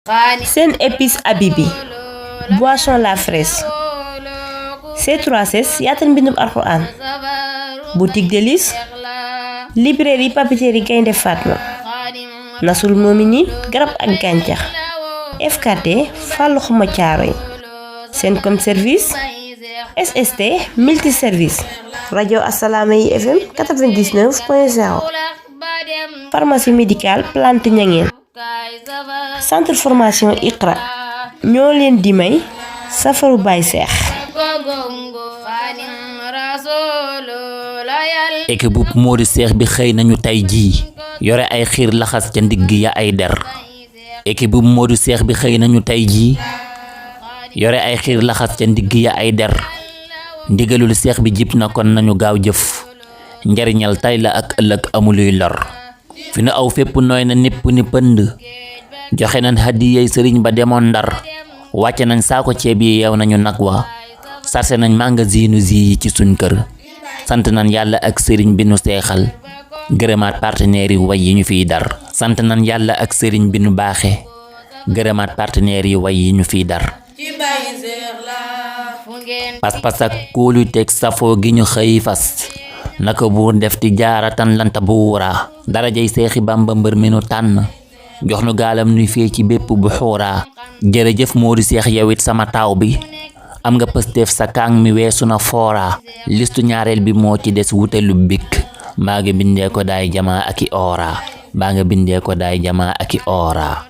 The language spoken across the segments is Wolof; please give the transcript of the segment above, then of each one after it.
Sen épice Habibi boisson la fraise C3S yaatal mbindum Alxuraan boutique Délices librairie papeterie Gaynde Fatma Nasrul Mominin garab ak gàncax FKT Fallou Xuma Caaroy Sencom service SST multiservice radio Assalaamy FM 99.0 pharmacie médicale Plante Ñangeen centre formation Iqra ñoo leen di may safaru Baye Seex équipe bu Modou Seex bi xëy nañu tey jii yore ay xiir laxas ca ndigg ya ay der équipe bu Modou Seex bi xëy nañu tey jii yore ay xiir laxas ca ndigg ya ay der ndigalul seex bi jib na kon nañu gaaw jëf njariñal tay la ak ëllëg amuluy lor fi nu aw fépp nooy na nipp ni pënd joxe nañ hadiyey sëriñ ba demoon Ndar wàcce nañ saako ceeb yi yeew nañu nag wa sarse nañ magasinu yi ci suñ kër sant nañ yàlla ak sëriñ bi nu seexal gërëmaat partenaires yi way yi ñu fiy dar sant nañ yàlla ak sëriñ bi nu baaxe gërëmaat partenaires yi way yi ñu fiy dar pas-pas ak kóolu teg safoo gi ñu xëy fas naka buur def ti jaara tan lanta buura darajay seexi Bamba mbër mi nu tànn jox nu gaalam nuy fee ci bépp bu xuura jërëjëf Modou Seex yow it sama taaw bi am nga pësteef sa kaang mi weesu na foora listu ñaareel bi moo ci des wutalu bik mbaa nga bindee ko daay jamaa aki oora mbaa nga bindee ko daay jamaa aki oora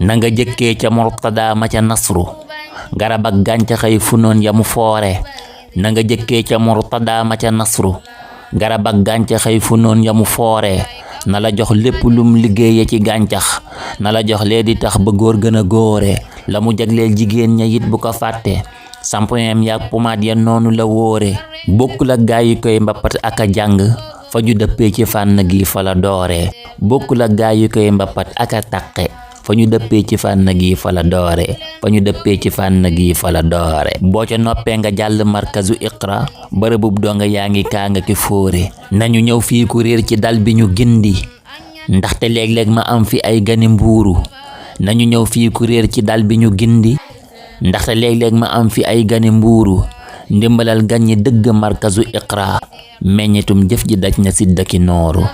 nanga jëkkee ca Murtada ma ca Nasru garab ak gàncaxay fu noon yamu foore nanga jëkkee ca Murtada ma ca Nasru garab ak gàncaxay fu noon yamu foore na la jox lépp lum liggéeye ci gàncax na la jox lee di tax ba góor gën a góore la mu jagleel jigéen ña it bu ko fàtte sampoyam yaak pomaat ya noonu la wóore bokkul ak gaa yi koy mbappat ak a jàng fa ñu dëppee ci fànn gi fa la doore bokkul ak gaa yi koy mbappat ak a taqe fa ñu dëppee ci fànn gi fa la doore fa ñu dëppee ci fànn gi fa la doore boo ca noppee nga jàll markazu Iqra bërëbub donga yaa ngi kaa nga ki fóore nañu ñëw fii ku réer ci dal bi ñu gindi ndaxte léeg-léeg ma am fi ay gani mbuuru nañu ñëw fii ku réer ci dal bi ñu gindi ndaxte léeg-léeg ma am fi ay gani mbuuru ndimbalal gan ñi dëgg markazu Iqra meññetum jëf ji daj na si dëkki nooru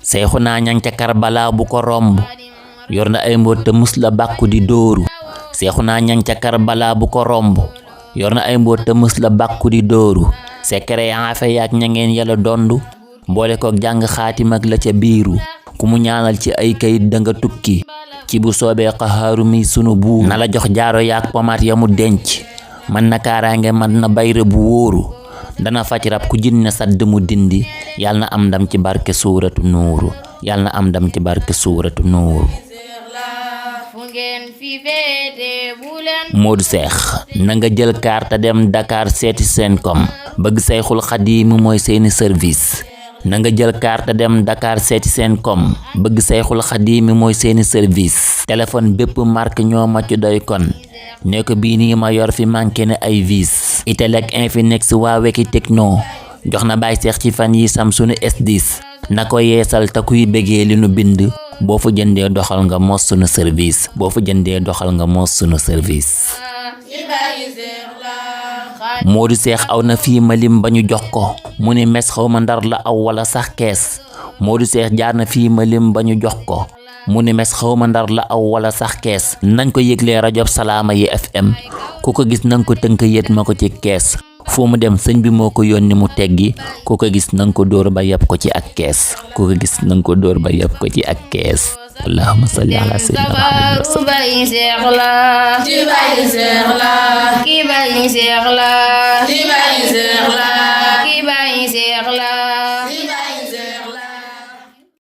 Seexuna ñang ca Karbala bu ko romb yor na ay mboot te mus la bàkku di dóoru Seexuna ñang ca Karbala bu ko romb yor na ay mboot te mus la bàkku di dóoru sekere yaa fe yaak ñangeen yàlla dondu boole kook jàng xaatim ak la ca biiru ku mu ñaanal ci ay kayit danga tukki ci bu soobee Qahaaru mi sunu buur na la jox jaaro yaak pomaat ya mu denc man na kaaraange man na bayre bu wóoru dana faj rab ku jinne sadd mu dindi yàlla na am ndam ci barke suuratu nuuru yàlla na am ndam ci barke suuratu nuuru Modou Seex na nga jël carte dem Dakar seeti Sencom bëgg Sayxul Xadiim mooy seeni service na nga jël carte dem Dakar seeti Sencom bëgg Sayxul Xadiim mooy seeni service téléphone bépp marque ñoo ma ci doy kon ne ko bii nii ma yor fi manqué ne ay vis Itel ak Infinix Huawei ki Tecno jox na Baye Seex ci fan yi Samsung S10 na ko yeesal te kuy bëggee li nu bind boo fa jëndee doxal nga mos sunu service boo fa jëndee doxal nga mos sunu service Modou Seex aw na fii ma lim ba ñu jox ko mu ni mes xaw ma Ndar la aw wala sax kees Modou Seex jaar na fii ma lim ba ñu jox ko mu ni mes xaw ma Ndar la aw wala sax kees nañ ko yëglee rajo Salaamy FM ku ko gis nanga ko tënk yët ma ko ci kees fu mu dem sëñ bi moo ko yónni mu teggi ku ko gis nanga ko dóor ba yeb ko ci ak kees ku ko gis nanga ko dóor ba yeb ko ci ak kees allahumma salli ala sayyidina Muhammad